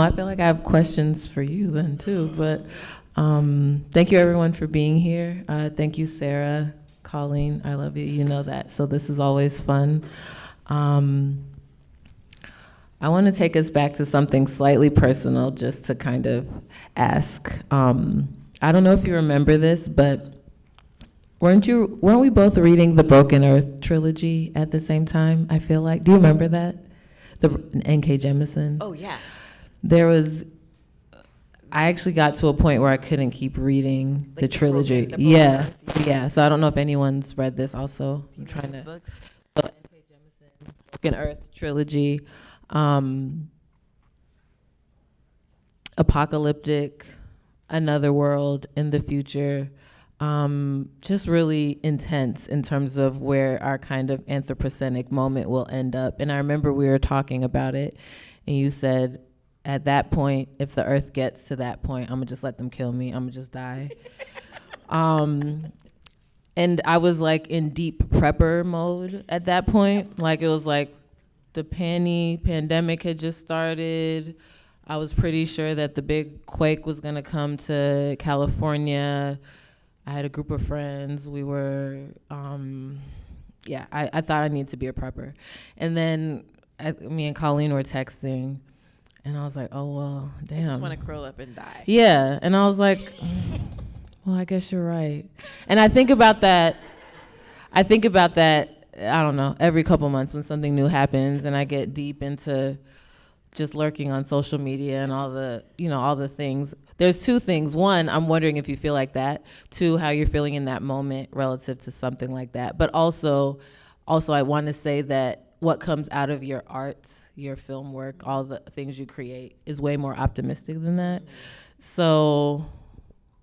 Well, I feel like I have questions for you then too, but thank you everyone for being here. Thank you, Sara, Cauleen, I love you, you know that, so this is always fun. I want to take us back to something slightly personal just to kind of ask. I don't know if you remember this, but weren't we both reading the Broken Earth trilogy at the same time, I feel like? Do you remember that? The N.K. Jemisin? Oh, yeah. I actually got to a point where I couldn't keep reading Like the trilogy. Broken Yeah, Earth, yeah. So I don't know if anyone's read this also. I'm trying to. Books? So N.K. Jemisin, Broken Earth trilogy, apocalyptic, another world in the future. Just really intense in terms of where our kind of anthropocenic moment will end up. And I remember we were talking about it, and you said, at that point, if the earth gets to that point, I'm gonna just let them kill me. I'm gonna just die. And I was like in deep prepper mode at that point. Like it was like the pandemic had just started. I was pretty sure that the big quake was gonna come to California. I had a group of friends. We were, I thought I needed to be a prepper. And then me and Cauleen were texting, and I was like, oh, well, damn. I just want to curl up and die. Yeah, and I was like, well, I guess you're right. And I think about that, I don't know, every couple months when something new happens and I get deep into just lurking on social media and all the things. There's two things. One, I'm wondering if you feel like that. Two, how you're feeling in that moment relative to something like that. But also I want to say that what comes out of your art, your film work, all the things you create is way more optimistic than that. So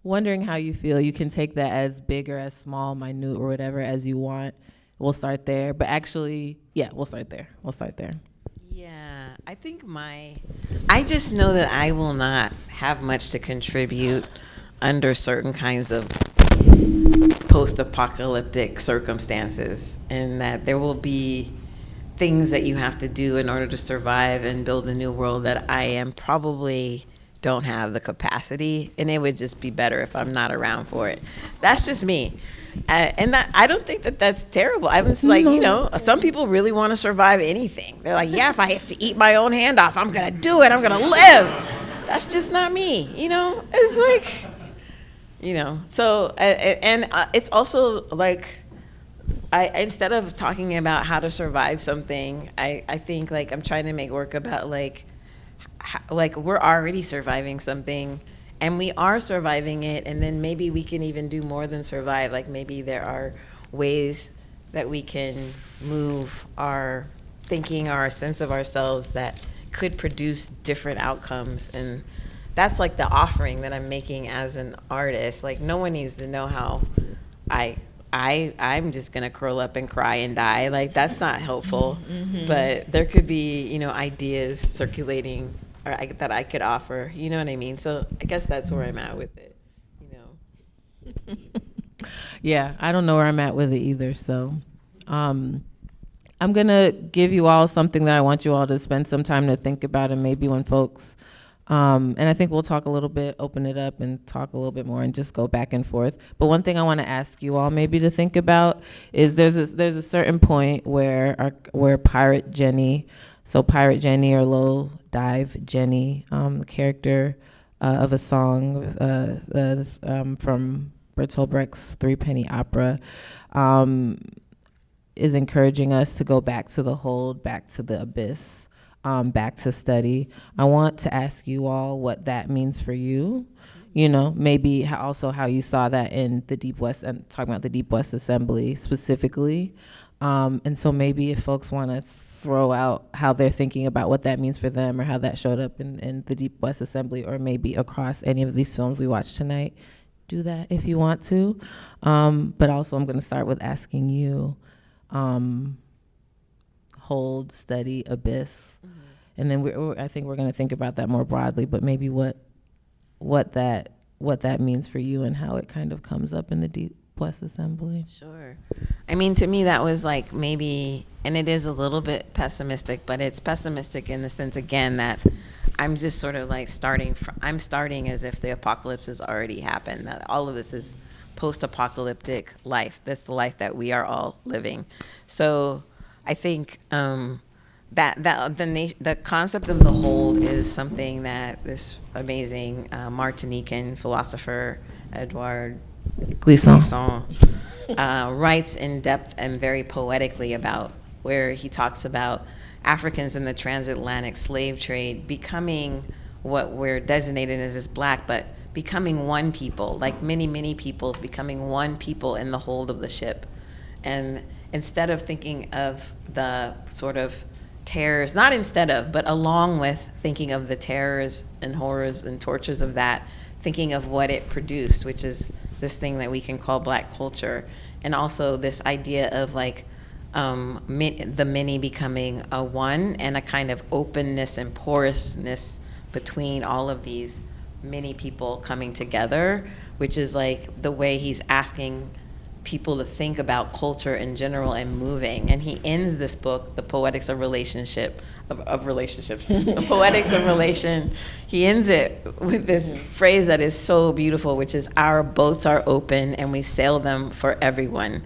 wondering how you feel. You can take that as big or as small, minute, or whatever as you want. We'll start there. But actually, yeah, we'll start there. Yeah, I think I just know that I will not have much to contribute under certain kinds of post-apocalyptic circumstances, and that there will be things that you have to do in order to survive and build a new world that I am probably don't have the capacity, and it would just be better if I'm not around for it. That's just me. And that, I don't think that that's terrible. I was like, some people really want to survive anything. They're like, yeah, if I have to eat my own hand off, I'm going to do it. I'm going to live. That's just not me, It's like, So, and it's also like, instead of talking about how to survive something, I think like I'm trying to make work about like we're already surviving something, and we are surviving it, and then maybe we can even do more than survive. Like maybe there are ways that we can move our thinking, our sense of ourselves that could produce different outcomes. And that's like the offering that I'm making as an artist. Like no one needs to know how I'm just gonna curl up and cry and die. Like that's not helpful. Mm-hmm. But there could be, ideas circulating that I could offer. You know what I mean? So I guess that's where I'm at with it. Yeah, I don't know where I'm at with it either. So I'm gonna give you all something that I want you all to spend some time to think about, and maybe when folks. And I think we'll talk a little bit, open it up and talk a little bit more and just go back and forth. But one thing I want to ask you all maybe to think about is there's a certain point where Pirate Jenny or Low Dive Jenny, the character of a song from Bertolt Brecht's Three Penny Opera, is encouraging us to go back to the hold, back to the abyss. Back to study. I want to ask you all what that means for you. Maybe also how you saw that in the Deep West, and talking about the Deep West Assembly specifically. And so maybe if folks want to throw out how they're thinking about what that means for them, or how that showed up in the Deep West Assembly, or maybe across any of these films we watched tonight, do that if you want to. But also I'm going to start with asking you, hold, study, abyss. Mm-hmm. And then I think we're going to think about that more broadly, but maybe what that means for you and how it kind of comes up in the Deep West Assembly. Sure. I mean, to me, that was like maybe, and it is a little bit pessimistic, but it's pessimistic in the sense, again, that I'm just sort of like I'm starting as if the apocalypse has already happened. That all of this is post-apocalyptic life. That's the life that we are all living. So I think the concept of the hold is something that this amazing Martinican philosopher Edouard Glissant writes in depth and very poetically about, where he talks about Africans in the transatlantic slave trade becoming what we're designated as black, but becoming one people, like many peoples, becoming one people in the hold of the ship. And instead of thinking of the sort of terrors, not instead of, but along with thinking of the terrors and horrors and tortures of that, thinking of what it produced, which is this thing that we can call black culture. And also this idea of like the many becoming a one, and a kind of openness and porousness between all of these many people coming together, which is like the way he's asking people to think about culture in general and moving. And he ends this book, The Poetics of Relationships, The Poetics of Relation. He ends it with this phrase that is so beautiful, which is, our boats are open and we sail them for everyone.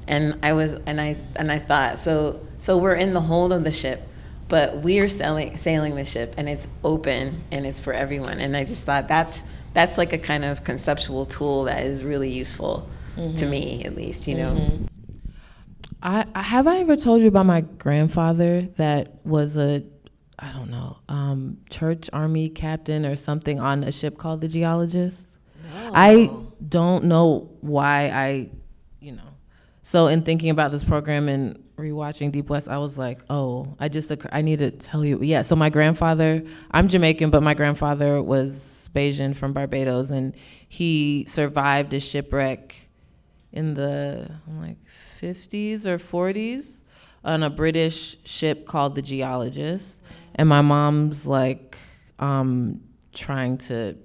And I thought, so we're in the hold of the ship, but we're sailing the ship, and it's open and it's for everyone. And I just thought that's like a kind of conceptual tool that is really useful to me, at least, you know. Have I ever told you about my grandfather that was a, I don't know, church army captain or something on a ship called the Geologist? No. I don't know why So in thinking about this program and rewatching Deep West, I was like, I need to tell you. Yeah, so my grandfather, I'm Jamaican, but my grandfather was Bayesian from Barbados, and he survived a shipwreck in the 50s or 40s on a British ship called the Geologist. And my mom's trying to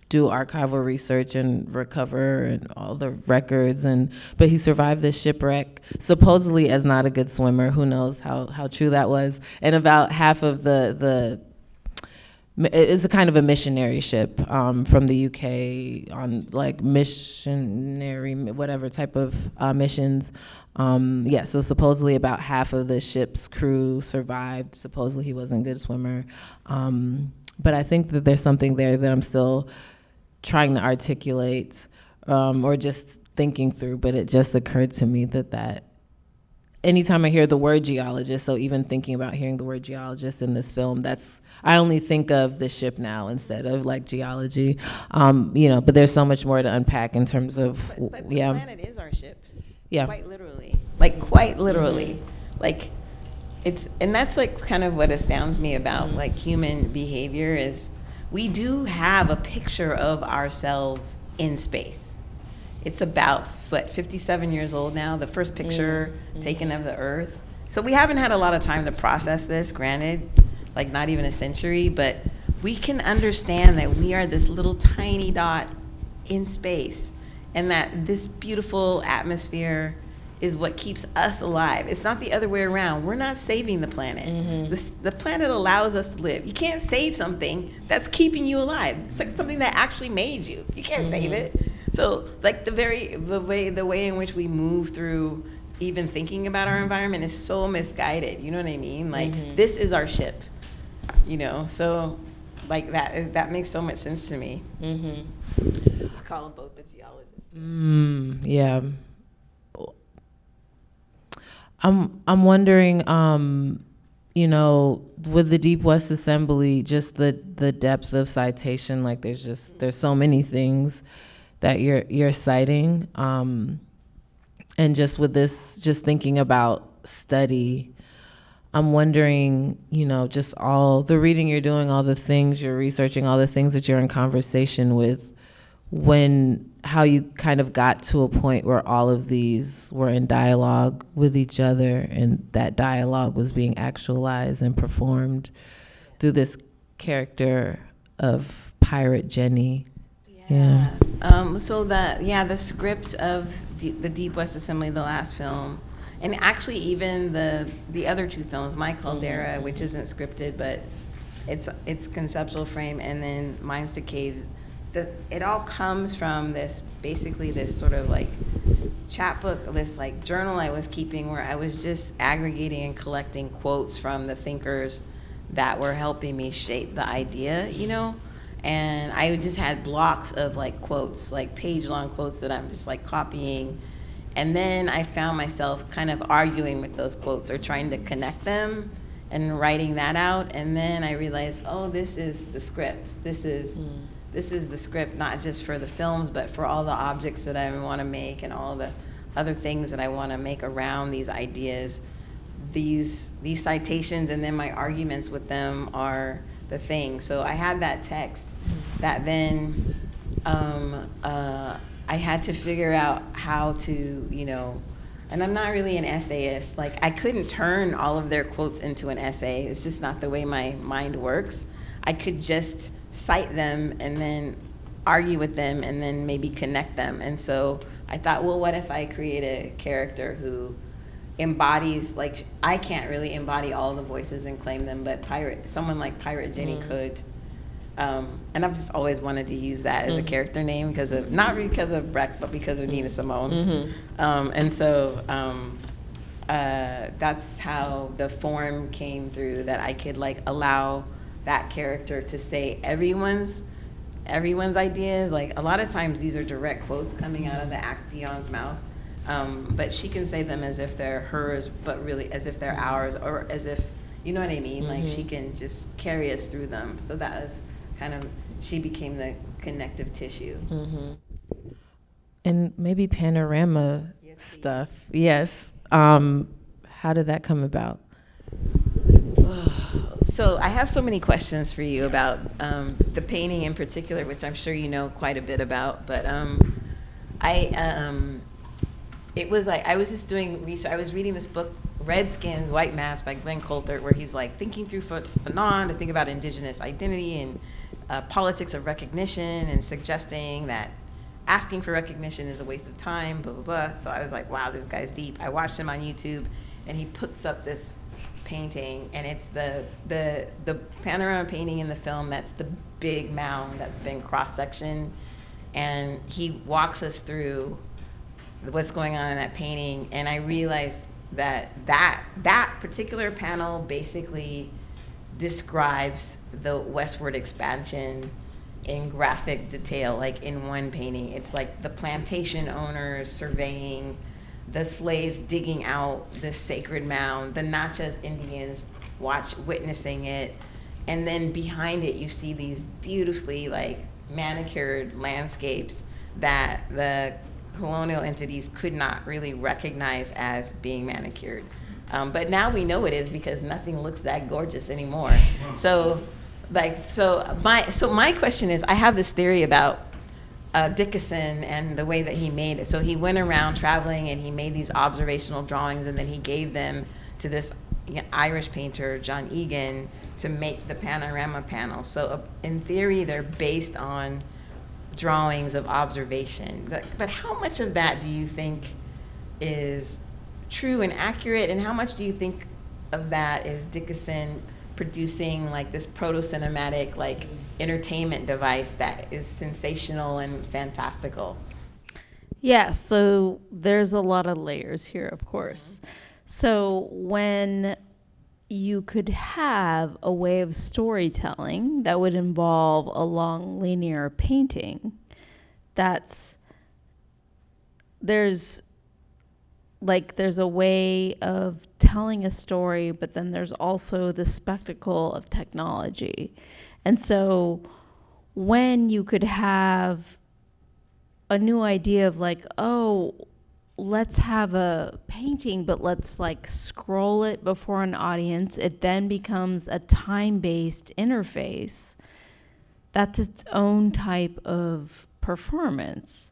do archival research and recover and all the records, but he survived this shipwreck, supposedly as not a good swimmer. Who knows how true that was. And about half of it's a kind of a missionary ship from the UK on missionary, whatever type of missions. So supposedly about half of the ship's crew survived. Supposedly he wasn't a good swimmer. But I think that there's something there that I'm still trying to articulate or just thinking through, but it just occurred to me that anytime I hear the word geologist, so even thinking about hearing the word geologist in this film, I only think of the ship now instead of geology, but there's so much more to unpack in terms of, but the planet is our ship. Yeah. Quite literally. And that's kind of what astounds me about human behavior is we do have a picture of ourselves in space. It's about 57 years old now, the first picture taken of the Earth. So we haven't had a lot of time to process this, granted, not even a century, but we can understand that we are this little tiny dot in space, and that this beautiful atmosphere is what keeps us alive. It's not the other way around. We're not saving the planet. The planet allows us to live. You can't save something that's keeping you alive. It's something that actually made you. You can't save it. So the way in which we move through even thinking about our environment is so misguided. You know what I mean? This is our ship. So that makes so much sense to me. To call them both the geologists. Yeah. I'm wondering, with the Deep West Assembly, just the depth of citation. There's so many things that you're citing, and just with this, just thinking about study, I'm wondering, just all the reading you're doing, all the things you're researching, all the things that you're in conversation with, how you kind of got to a point where all of these were in dialogue with each other, and that dialogue was being actualized and performed through this character of Pirate Jenny. Yeah. The script of the Deep West Assembly, the last film, and actually even the other two films, My Caldera, which isn't scripted, but its conceptual frame, and then Minds to Caves. It all comes from this, basically this sort of like chapbook, this like journal I was keeping, where I was just aggregating and collecting quotes from the thinkers that were helping me shape the idea, you know? And I just had blocks of like quotes, like page-long quotes that I'm just like copying. And then I found myself kind of arguing with those quotes or trying to connect them and writing that out. And then I realized, oh, this is the script. This is the script, not just for the films, but for all the objects that I want to make and all the other things that I want to make around these ideas. These citations and then my arguments with them are the thing. So I had that text that then I had to figure out how to, you know, and I'm not really an essayist. Like, I couldn't turn all of their quotes into an essay. It's just not the way my mind works. I could just cite them and then argue with them and then maybe connect them. And so I thought, well, what if I create a character who embodies, like, I can't really embody all the voices and claim them, but someone like Pirate Jenny could. And I've just always wanted to use that as a character name, because of, not because of Brecht, but because of Nina Simone. And so that's how the form came through, that I could like allow that character to say everyone's ideas. Like, a lot of times these are direct quotes coming out of the action's mouth. But she can say them as if they're hers, but really as if they're ours, or as if, you know what I mean? Like, she can just carry us through them. So that was kind of, she became the connective tissue. And maybe Panorama stuff. Yes. How did that come about? So I have so many questions for you about the painting in particular, which I'm sure you know quite a bit about. But it was like, I was just doing research. I was reading this book, Redskins, White Mask by Glenn Coulter, where he's like thinking through Fanon to think about indigenous identity and politics of recognition, and suggesting that asking for recognition is a waste of time, blah, blah, blah. So I was like, wow, this guy's deep. I watched him on YouTube, and he puts up this painting, and it's the panorama painting in the film. That's the big mound that's been cross-sectioned, and he walks us through what's going on in that painting. And I realized that particular panel basically describes the westward expansion in graphic detail, like in one painting. It's like the plantation owners surveying, the slaves digging out this sacred mound, the Natchez Indians witnessing it, and then behind it you see these beautifully like manicured landscapes that the colonial entities could not really recognize as being manicured. But now we know it is, because nothing looks that gorgeous anymore. So my question is, I have this theory about Dickinson and the way that he made it. So he went around traveling and he made these observational drawings, and then he gave them to this Irish painter, John Egan, to make the panorama panels. So in theory, they're based on drawings of observation. But how much of that do you think is true and accurate, and how much do you think of that is Dickinson producing like this proto-cinematic like entertainment device that is sensational and fantastical? Yeah, so there's a lot of layers here, of course. So when you could have a way of storytelling that would involve a long linear painting, there's a way of telling a story, but then there's also the spectacle of technology. And so when you could have a new idea of like, oh, let's have a painting, but let's like scroll it before an audience, it then becomes a time-based interface. That's its own type of performance.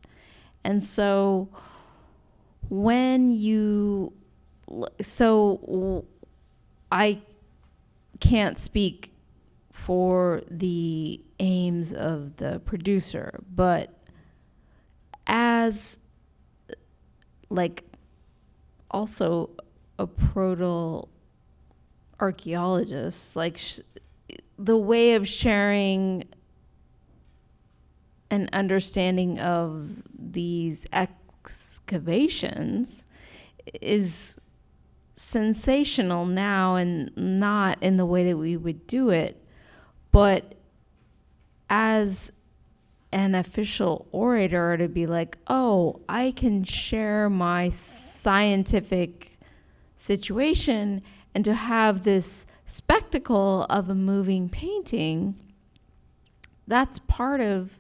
And so I can't speak for the aims of the producer, but as like also a proto archaeologist, like the way of sharing an understanding of these excavations is sensational now and not in the way that we would do it, but as an official orator to be like, oh, I can share my scientific situation, and to have this spectacle of a moving painting, that's part of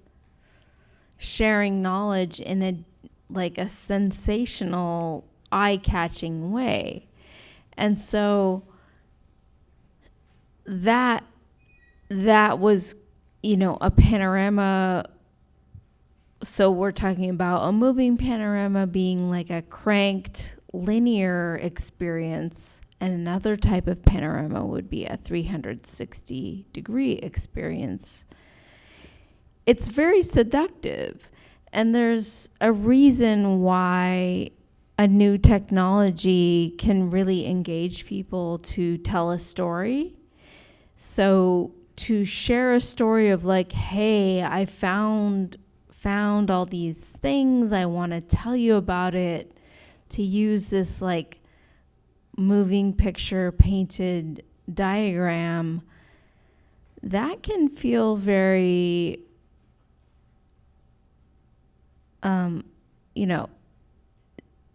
sharing knowledge in a sensational, eye-catching way. And so that was, a panorama. So we're talking about a moving panorama being like a cranked linear experience, and another type of panorama would be a 360-degree experience. It's very seductive, and there's a reason why a new technology can really engage people to tell a story. So to share a story of like, hey, I found all these things, I want to tell you about it, to use this like moving picture painted diagram, that can feel very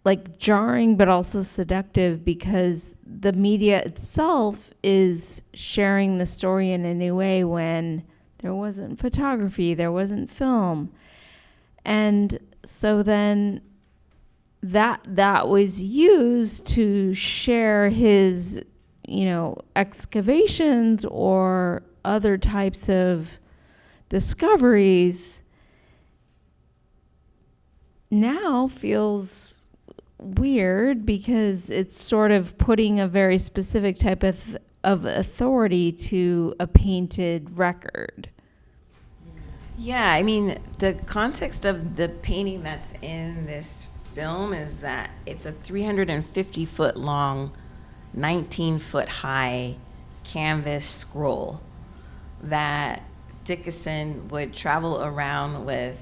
like jarring, but also seductive, because the media itself is sharing the story in a new way when there wasn't photography, there wasn't film. And so then that was used to share his, excavations or other types of discoveries, now feels weird, because it's sort of putting a very specific type of authority to a painted record. Yeah, I mean, the context of the painting that's in this film is that it's a 350-foot long, 19-foot high canvas scroll that Dickinson would travel around with,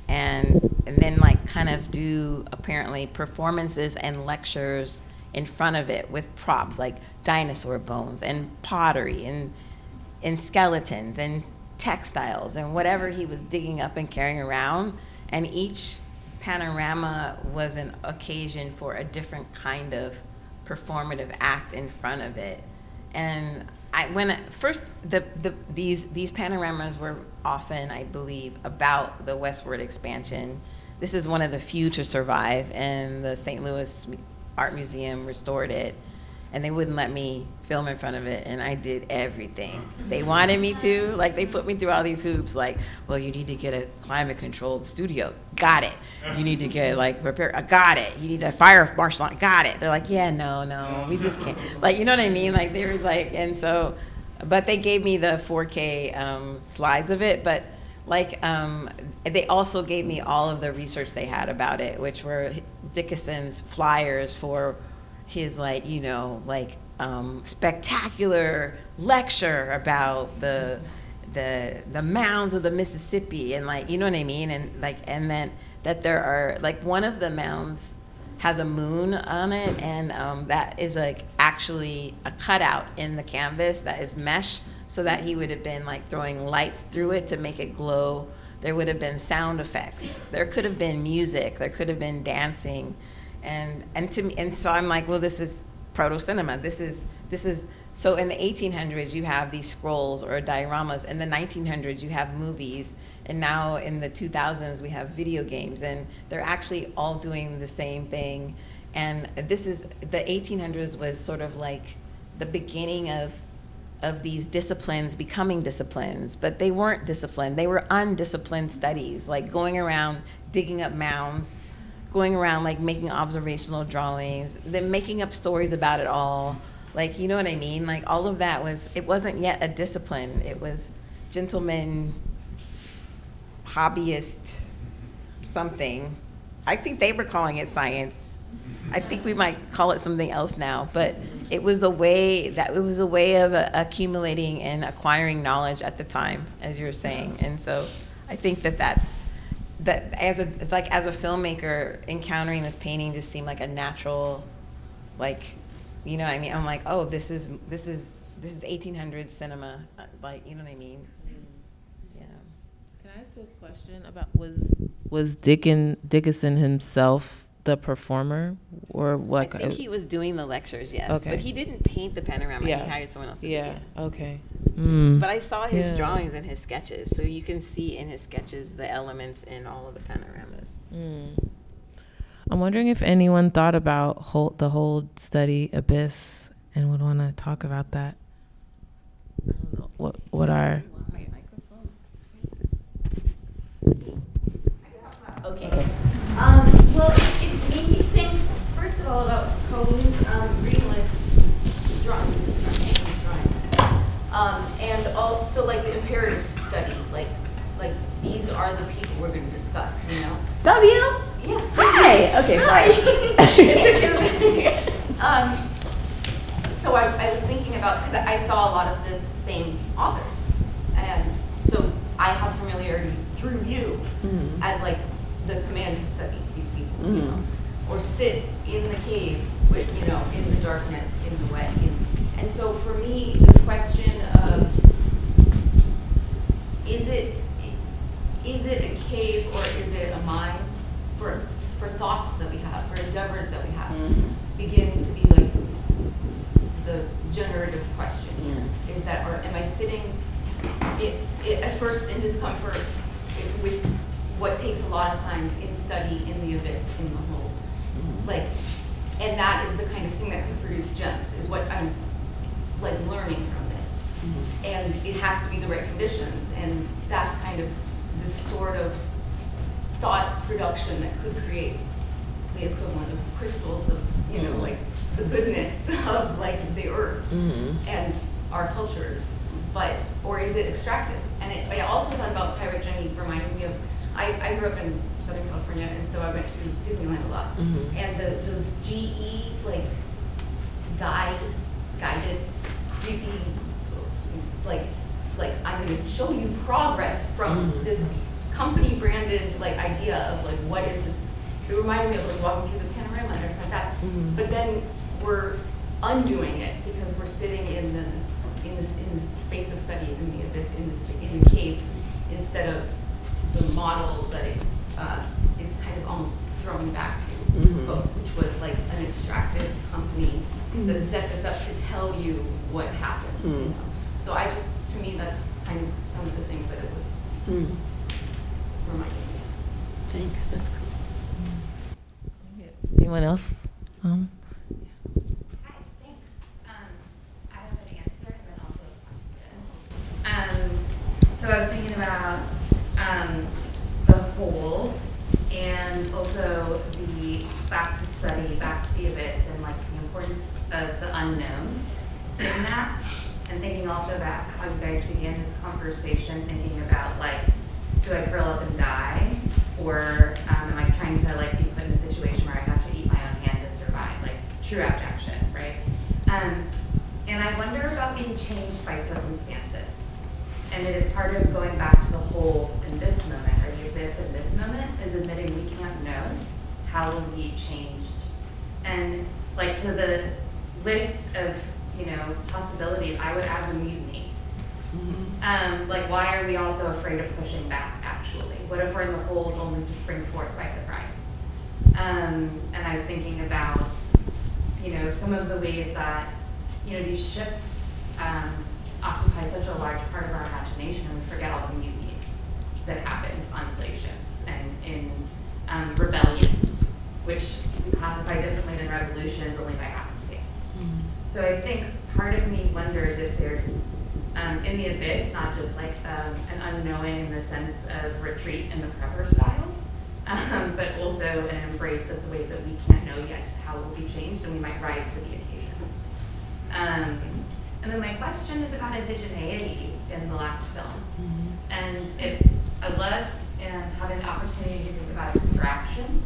and then like kind of do apparently performances and lectures in front of it with props like dinosaur bones and pottery and skeletons and textiles and whatever he was digging up and carrying around. And each panorama was an occasion for a different kind of performative act in front of it. And these panoramas were often, I believe, about the westward expansion. This is one of the few to survive, and the St. Louis Art Museum restored it, and they wouldn't let me film in front of it, and I did everything they wanted me to. Like, they put me through all these hoops, like, well, you need to get a climate-controlled studio. Got it. You need to get, I got it. You need a fire marshal. Got it. They're like, yeah, no, we just can't. Like, you know what I mean? Like, they were like, and so, but they gave me the 4K slides of it, but, they also gave me all of the research they had about it, which were Dickinson's flyers for his spectacular lecture about the mounds of the Mississippi, and you know what I mean, and then that there are one of the mounds has a moon on it, and that is actually a cutout in the canvas that is mesh, so that he would have been throwing lights through it to make it glow. There would have been sound effects. There could have been music. There could have been dancing. And so I'm like, well, this is proto-cinema. This is so in the 1800s you have these scrolls or dioramas. In the 1900s you have movies, and now in the 2000s we have video games, and they're actually all doing the same thing. And this is the 1800s was sort of like the beginning of these disciplines becoming disciplines, but they weren't disciplined. They were undisciplined studies, going around digging up mounds, going around making observational drawings, then making up stories about it all. You know what I mean? All of that it wasn't yet a discipline. It was gentleman, hobbyist, something. I think they were calling it science. I think we might call it something else now, but it was a way of accumulating and acquiring knowledge at the time, as you were saying. And so I think that as a filmmaker, encountering this painting just seemed like a natural, like, you know what I mean? I'm like, oh, this is 1800s cinema, like, you know what I mean? Yeah. Can I ask you a question about was Dickinson himself the performer, or what? I think he was doing the lectures, yes. Okay. But he didn't paint the panorama. Yeah. He hired someone else to do it. Okay. But I saw his Yeah. drawings and his sketches, so you can see in his sketches the elements in all of the panoramas. I'm wondering if anyone thought about the whole study Abyss and would want to talk about that. I don't know what are. Okay. Well, it made me think, first of all, about Cauleen's readingless drawings, and also like the imperative to study, like these are the people we're going to discuss, you know. W? Yeah. Hi. Okay, sorry. It took you a minute. So I was thinking about, because I saw a lot of the same authors, and so I have familiarity through you as like the command to study these people, you know, or sit in the cave with, you know, in the darkness, in the wet. And so for me, the question of, is it a cave or is it a mine for thoughts that we have, for endeavors that we have, begins to be like the generative question here. Is that, or am I sitting at first in discomfort with what takes a lot of time in study, in the abyss, in the hole. Like, and that is the kind of thing that could produce gems, is what I'm like learning from this. And it has to be the right conditions, and that's kind of the sort of thought production that could create the equivalent of crystals of, you know, like the goodness of like the earth and our cultures, or is it extractive? And I also thought about Pirate Jenny reminding me of, I grew up in Southern California, and so I went to Disneyland a lot. And those GE like guided, creepy, like I'm going to show you progress from this company branded like idea of like what is this? It reminded me of like walking through the panorama and everything like that. But then we're undoing it because we're sitting in the space of study, in the abyss, in the cave, instead of the model that it is kind of almost throwing back to, which was like an extractive company that set this up to tell you what happened. You know? So to me, that's kind of some of the things that it was reminding me. Thanks, that's cool. Anyone else? Hi, thanks. I have an answer and then also a question. So I was thinking about the hold and also the back to study, back to the abyss, and like the importance of the unknown in that, and thinking also about how you guys began this conversation, thinking about like, do I curl up and die, or am I trying to like be put in a situation where I have to eat my own hand to survive, like true abjection, right? And I wonder about being changed by circumstances. And that if part of going back to the whole in this moment, or the abyss in this moment, is admitting we can't know how will be changed. And like to the list of, you know, possibilities, I would add the mutiny. Like, why are we also afraid of pushing back, actually? What if we're in the hold only to spring forth by surprise? And I was thinking about, you know, some of the ways that, you know, these ships occupy such a large part of our imagination, and we forget all the mutinies that happened on slave ships and in rebellions, which we classify differently than revolutions only by happenstance. So I think part of me wonders if there's, in the abyss, not just like an unknowing in the sense of retreat in the prepper style, but also an embrace of the ways that we can't know yet how it will be changed, and we might rise to the occasion. And then my question is about indigeneity in the last film. And if I loved having the opportunity to think about extraction,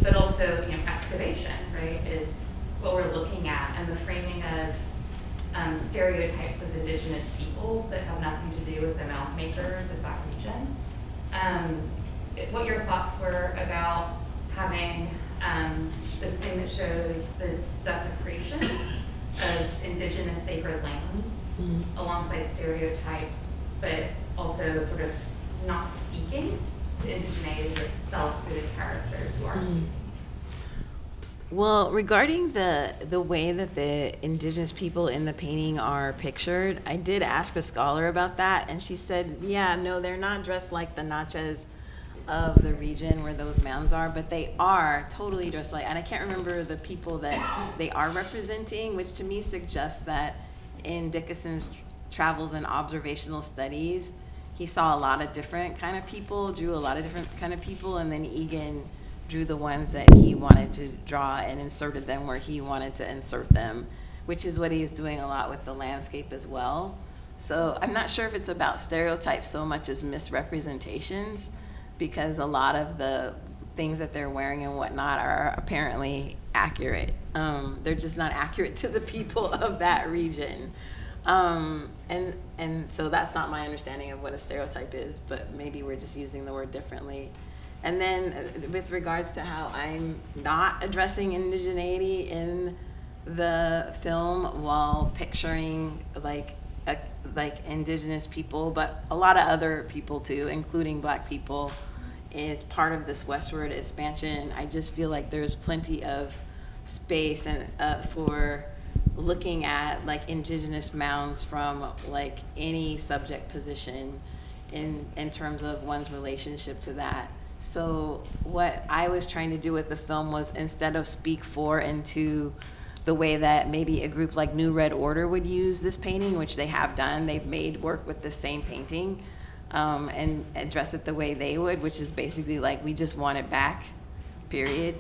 but also, you know, excavation, right, is what we're looking at, and the map makers of that region. What your thoughts were about having this thing that shows the desecration of indigenous sacred lands alongside stereotypes, but also sort of not speaking to indigeneity itself through the characters who are speaking. Well, regarding the way that the indigenous people in the painting are pictured, I did ask a scholar about that, and she said, yeah, no, they're not dressed like the Natchez of the region where those mounds are, but they are totally dressed like, and I can't remember the people that they are representing, which to me suggests that in Dickinson's travels and observational studies, he saw a lot of different kind of people, drew a lot of different kind of people, and then Egan drew the ones that he wanted to draw and inserted them where he wanted to insert them, which is what he's doing a lot with the landscape as well. So I'm not sure if it's about stereotypes so much as misrepresentations, because a lot of the things that they're wearing and whatnot are apparently accurate. They're just not accurate to the people of that region. And so that's not my understanding of what a stereotype is, but maybe we're just using the word differently. And then with regards to how I'm not addressing indigeneity in the film while picturing like indigenous people, but a lot of other people too, including Black people, is part of this westward expansion. I just feel like there's plenty of space and for looking at like indigenous mounds from like any subject position in terms of one's relationship to that. So what I was trying to do with the film was, instead of speak for into the way that maybe a group like New Red Order would use this painting, which they have done, they've made work with the same painting and address it the way they would, which is basically like, we just want it back, period.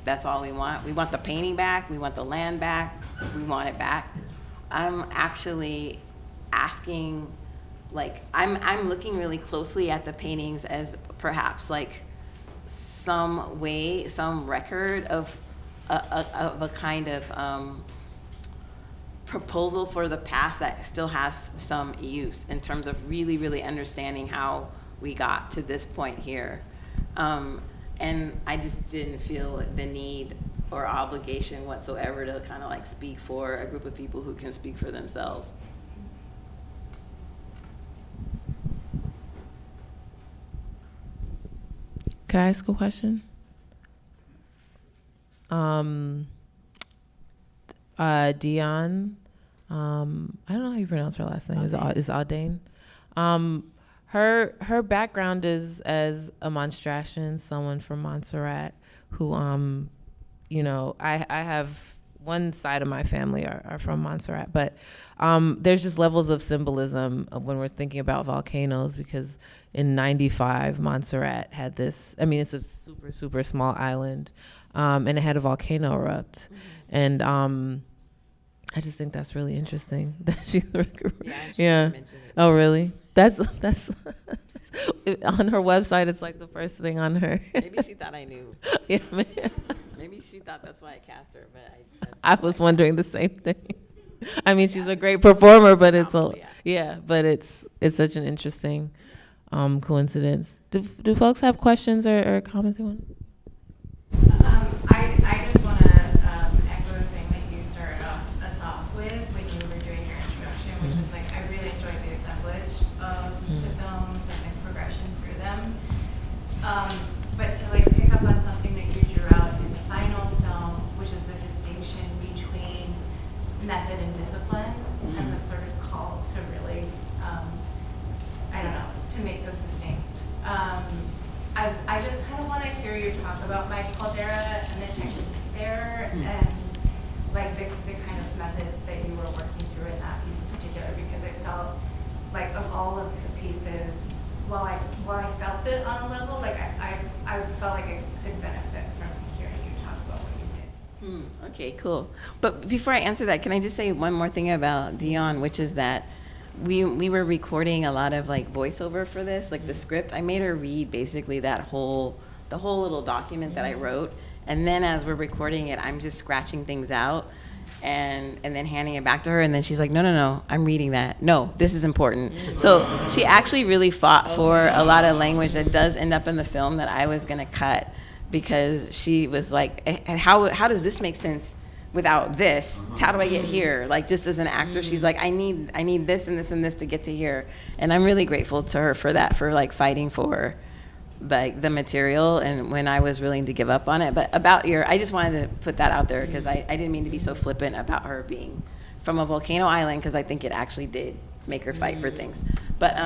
That's all we want. We want the painting back, we want the land back, we want it back. I'm actually asking, like, I'm looking really closely at the paintings as perhaps like some way, some record of a kind of proposal for the past that still has some use in terms of really, really understanding how we got to this point here. And I just didn't feel the need or obligation whatsoever to kind of like speak for a group of people who can speak for themselves. Can I ask a question? Dion, I don't know how you pronounce her last name. Is Aldain. Her background is as a Monstrasian, someone from Montserrat, who you know, I have one side of my family are from Montserrat, but there's just levels of symbolism when we're thinking about volcanoes, because in '95, Montserrat had this, I mean, it's a super, super small island, and it had a volcano erupt. And I just think that's really interesting that she's yeah. Oh, really? That's on her website. It's like the first thing on her. Maybe she thought I knew. Yeah, man. Maybe she thought that's why I cast her, but I was wondering the same thing. I mean, she's a great performer, but it's but it's such an interesting coincidence. Do folks have questions or comments they want? I just want to echo the thing that you started us off with when you were doing your introduction, which is like, I really enjoyed the assemblage of the films and the progression through them. But to like pick up on something that you drew out in the final film, which is the distinction between method and discipline, and the sort of call to really, I don't know, to make those distinct. I just kind of want to hear you talk about Mike Caldera and the technique there, and like the kind of methods that you were working through in that piece in particular, because it felt like of all of the pieces, while I felt it on a level, like I felt like I could benefit from hearing you talk about what you did. Okay, cool. But before I answer that, can I just say one more thing about Dion, which is that we were recording a lot of like voiceover for this, like the script. I made her read basically the whole little document that I wrote, and then as we're recording it, I'm just scratching things out. and then handing it back to her, and then she's like, no, I'm reading that. No, this is important. So she actually really fought for a lot of language that does end up in the film that I was gonna cut, because she was like, how does this make sense without this? How do I get here? Like, just as an actor, she's like, I need this and this and this to get to here. And I'm really grateful to her for that, for like fighting for like the material, and when I was willing to give up on it. But about I just wanted to put that out there, because I didn't mean to be so flippant about her being from a volcano island, because I think it actually did make her fight for things. But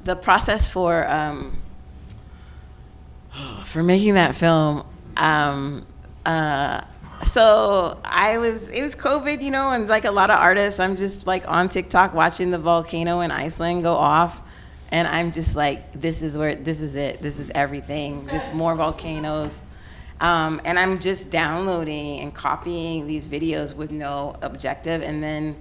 the process for making that film, so it was COVID, you know, and like a lot of artists, I'm just like on TikTok watching the volcano in Iceland go off. And I'm just like, this is it. This is everything. Just more volcanoes. And I'm just downloading and copying these videos with no objective. And then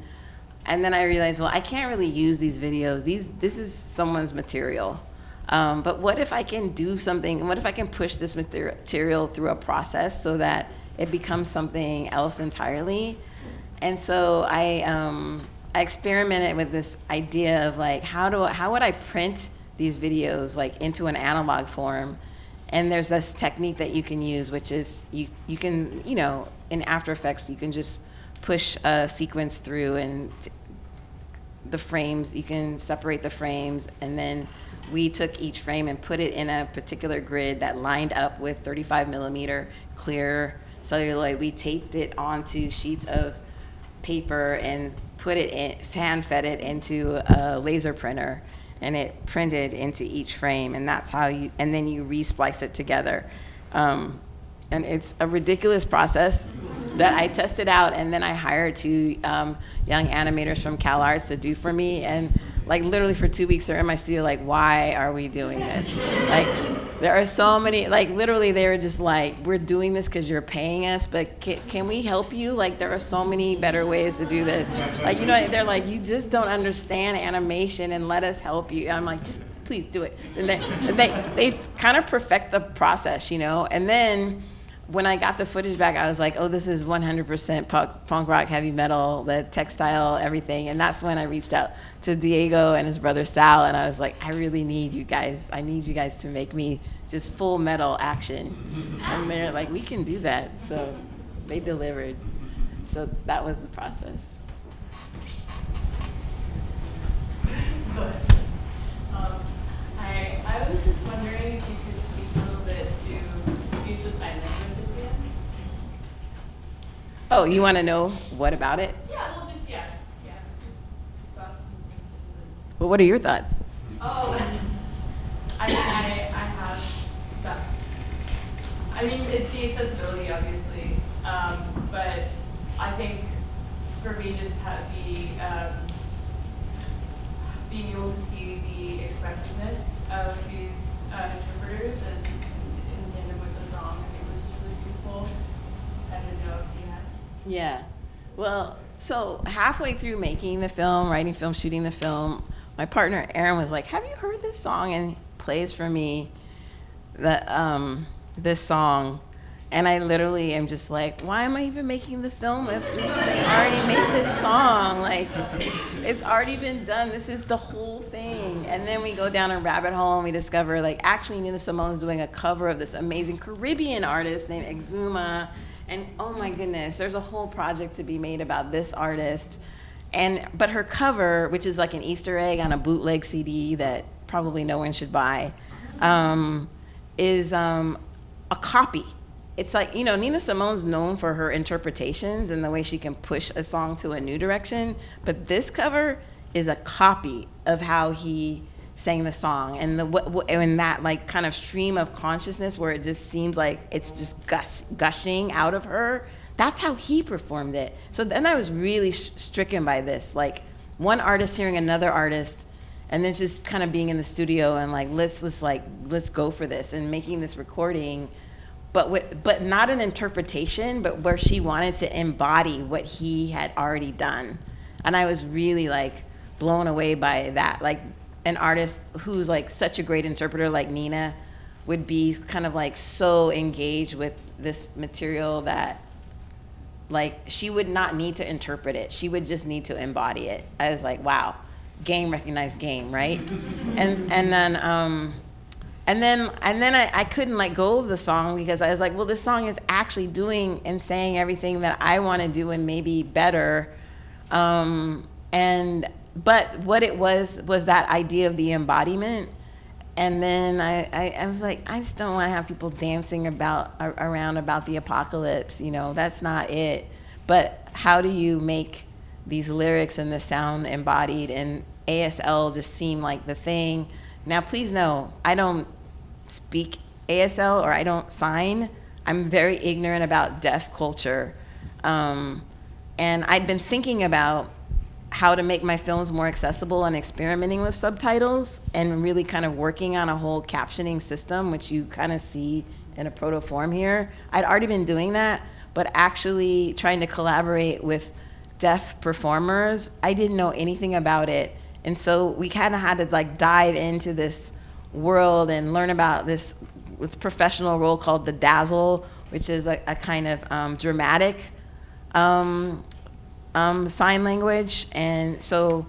I realized, well, I can't really use these videos. This is someone's material. But what if I can do something? What if I can push this material through a process so that it becomes something else entirely? And so I experimented with this idea of like, how would I print these videos like into an analog form? And there's this technique that you can use, which is you can, you know, in After Effects, you can just push a sequence through, and the frames, you can separate the frames, and then we took each frame and put it in a particular grid that lined up with 35 millimeter clear celluloid. We taped it onto sheets of paper and put it in, fan fed it into a laser printer, and it printed into each frame, and that's how and then you re-splice it together. And it's a ridiculous process that I tested out, and then I hired 2 young animators from CalArts to do for me, and like literally for 2 weeks they're in my studio like, why are we doing this? Like, there are so many, like literally they were just like, we're doing this because you're paying us, but can we help you? Like, there are so many better ways to do this. Like, you know, they're like, you just don't understand animation, and let us help you. And I'm like, just please do it. And they kind of perfect the process, you know? And then when I got the footage back, I was like, oh, this is 100% punk rock, heavy metal, the textile, everything. And that's when I reached out to Diego and his brother Sal, and I was like, I really need you guys. I need you guys to make me just full metal action. And they're like, we can do that. So they delivered. So that was the process. I was just wondering if you could speak a little bit to use of sign language again. Oh, you want to know what about it? Yeah, well, just, yeah. Thoughts and Well, what are your thoughts? Oh, I have stuff. I mean, the accessibility, obviously, but I think for me, just being able to see the expressiveness of these interpreters and in tandem with the song, I think was just really beautiful. I don't know if you had. Yeah. Well, so halfway through making the film, writing film, shooting the film, my partner Aaron was like, have you heard this song? And he plays for me this song. And I literally am just like, why am I even making the film if they already made this song? Like, it's already been done. This is the whole thing. And then we go down a rabbit hole and we discover, like, actually Nina Simone's doing a cover of this amazing Caribbean artist named Exuma. And oh my goodness, there's a whole project to be made about this artist. But her cover, which is like an Easter egg on a bootleg CD that probably no one should buy, is a copy. It's like, you know, Nina Simone's known for her interpretations and the way she can push a song to a new direction, but this cover is a copy of how he sang the song, and and that like kind of stream of consciousness where it just seems like it's just gushing out of her. That's how he performed it. So then I was really stricken by this, like one artist hearing another artist, and then just kind of being in the studio and like let's go for this and making this recording. But not an interpretation, but where she wanted to embody what he had already done. And I was really like blown away by that. Like an artist who's like such a great interpreter like Nina would be kind of like so engaged with this material that like she would not need to interpret it. She would just need to embody it. I was like, wow, game recognized game, right? And then I couldn't let go of the song because I was like, well, this song is actually doing and saying everything that I want to do and maybe better. But what it was that idea of the embodiment. And then I was like, I just don't want to have people dancing around about the apocalypse, you know, that's not it. But how do you make these lyrics and the sound embodied? And ASL just seemed like the thing. Now, please know, I don't speak ASL or I don't sign. I'm very ignorant about deaf culture. And I'd been thinking about how to make my films more accessible and experimenting with subtitles and really kind of working on a whole captioning system, which you kind of see in a proto form here. I'd already been doing that, but actually trying to collaborate with deaf performers, I didn't know anything about it. And so we kind of had to like dive into this world and learn about this professional role called the dazzle, which is a kind of dramatic sign language. And so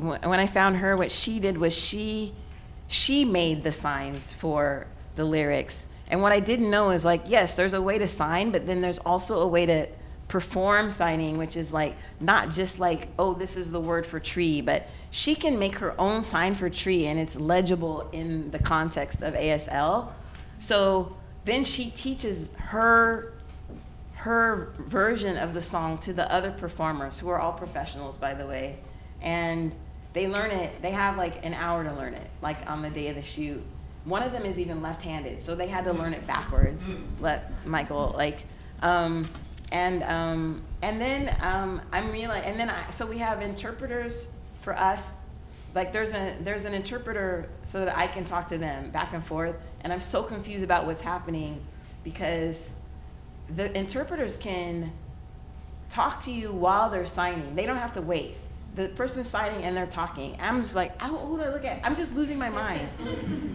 when I found her, what she did was she made the signs for the lyrics. And what I didn't know is like, yes, there's a way to sign, but then there's also a way to perform signing, which is like, not just like, oh, this is the word for tree, but she can make her own sign for tree and it's legible in the context of ASL. So then she teaches her version of the song to the other performers, who are all professionals, by the way. And they learn it, they have like an hour to learn it, like on the day of the shoot. One of them is even left-handed, so they had to learn it backwards, Michael, like, so we have interpreters for us. Like there's an interpreter so that I can talk to them back and forth, and I'm so confused about what's happening because the interpreters can talk to you while they're signing. They don't have to wait. The person's signing and they're talking. I'm just like, oh, I'm just losing my mind.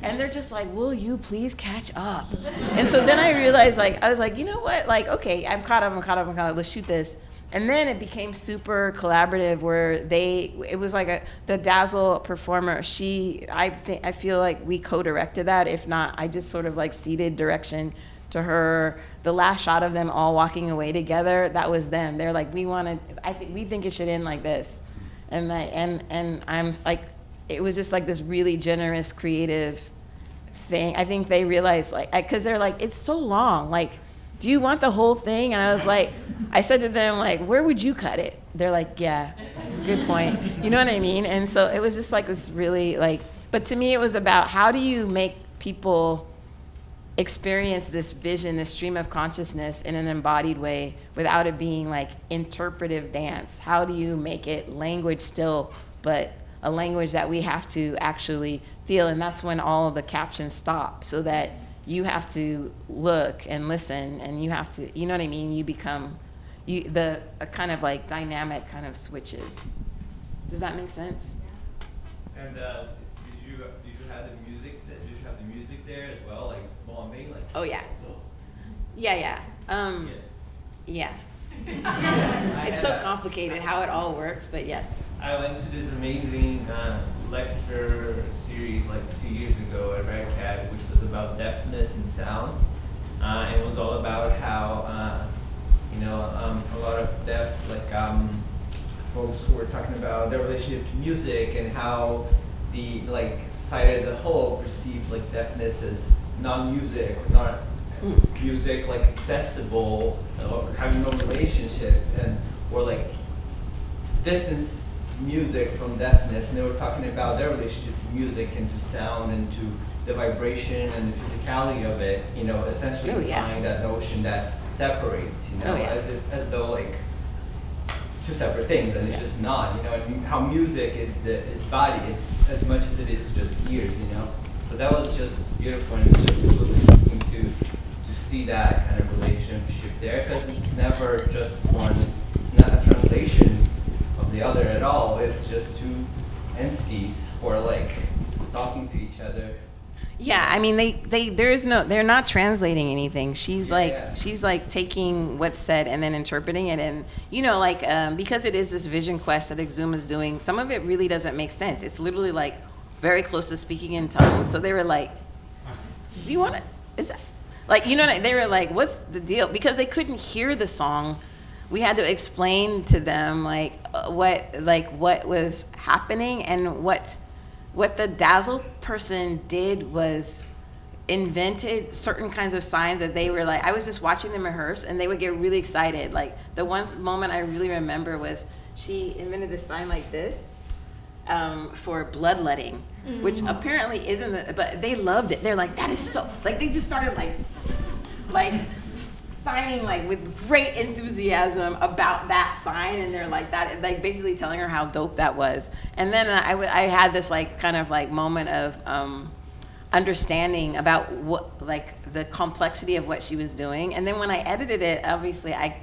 And they're just like, will you please catch up? And so then I realized, like, I was like, you know what? Like, okay, I'm caught up, let's shoot this. And then it became super collaborative where it was like the Dazzle performer, I feel like we co-directed that. If not, I just sort of like ceded direction to her. The last shot of them all walking away together, that was them. They're like, we think it should end like this. And I'm like, it was just like this really generous, creative thing. I think they realized, like, because they're like, it's so long. Like, do you want the whole thing? And I was like, I said to them, like, where would you cut it? They're like, yeah, good point. You know what I mean? And so it was just like this really like, but to me it was about how do you make people experience this vision, this stream of consciousness in an embodied way without it being like interpretive dance? How do you make it language still, but a language that we have to actually feel? And that's when all of the captions stop, so that you have to look and listen, and you have to, you know what I mean? You become, a kind of like dynamic kind of switches. Does that make sense? And did you have the music? Did you have the music there as well, like bombing, like? Oh yeah. Yeah. Yeah. It's so complicated how it all works, but yes. I went to this amazing lecture series like 2 years ago at Red Cat, which was about deafness and sound. It was all about how a lot of deaf folks who were talking about their relationship to music and how the society as a whole perceives like deafness as non-music, not music like accessible, or having no relationship, or like distance music from deafness. And they were talking about their relationship to music and to sound and to the vibration and the physicality of it, essentially defying that notion that separates, as though like two separate things, and it's just not, and how music is body as much as it is just ears, So that was just beautiful, and it was interesting to see that kind of relationship there, because it's never just one, not a translation of the other at all. It's just two entities who are like talking to each other. Yeah, I mean, they're not translating anything. She's like taking what's said and then interpreting it. And, because it is this vision quest that Exhum is doing, some of it really doesn't make sense. It's literally like very close to speaking in tongues. So they were like, do you want it? Is this? Like, they were like, what's the deal? Because they couldn't hear the song. We had to explain to them what was happening, and what the Dazzle person did was invented certain kinds of signs that they were like, I was just watching them rehearse and they would get really excited. Like the one moment I really remember was she invented this sign like this for bloodletting, which apparently isn't, but they loved it. They're like, that is so, like they just started like signing like with great enthusiasm about that sign, and they're like that, like basically telling her how dope that was. And then I had this like kind of like moment of understanding about what, like the complexity of what she was doing. And then when I edited it, obviously I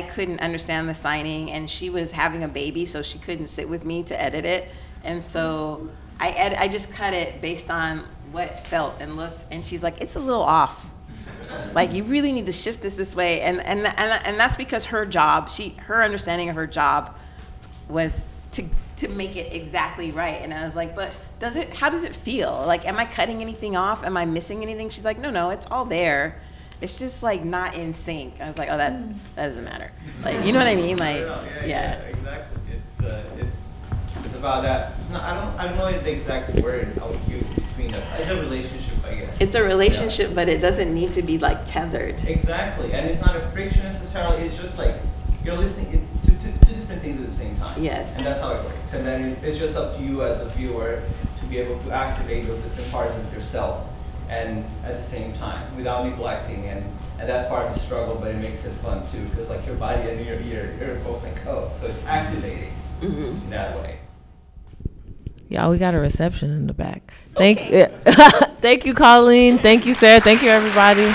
couldn't understand the signing, and she was having a baby, so she couldn't sit with me to edit it. And so I just cut it based on what felt and looked, and she's like, it's a little off. Like, you really need to shift this way. And that's because her job, her understanding of her job was to make it exactly right. And I was like, but how does it feel? Like, am I cutting anything off? Am I missing anything? She's like, no, it's all there. It's just like not in sync. I was like, oh, that doesn't matter. Like, you know what I mean? Like, yeah. Exactly. It's about that. It's not. I don't know the exact word I would use between them. It's a relationship, I guess. It's a relationship, but it doesn't need to be like tethered. Exactly, and it's not a friction necessarily. It's just like you're listening to two different things at the same time. Yes. And that's how it works. And then it's just up to you as a viewer to be able to activate those different parts of yourself, and at the same time without neglecting. And that's part of the struggle, but it makes it fun too, because like your body and your ear, you're both like, oh, so it's activating in that way. Y'all, we got a reception in the back. Thank you, Cauleen. Thank you, Sarah. Thank you, everybody.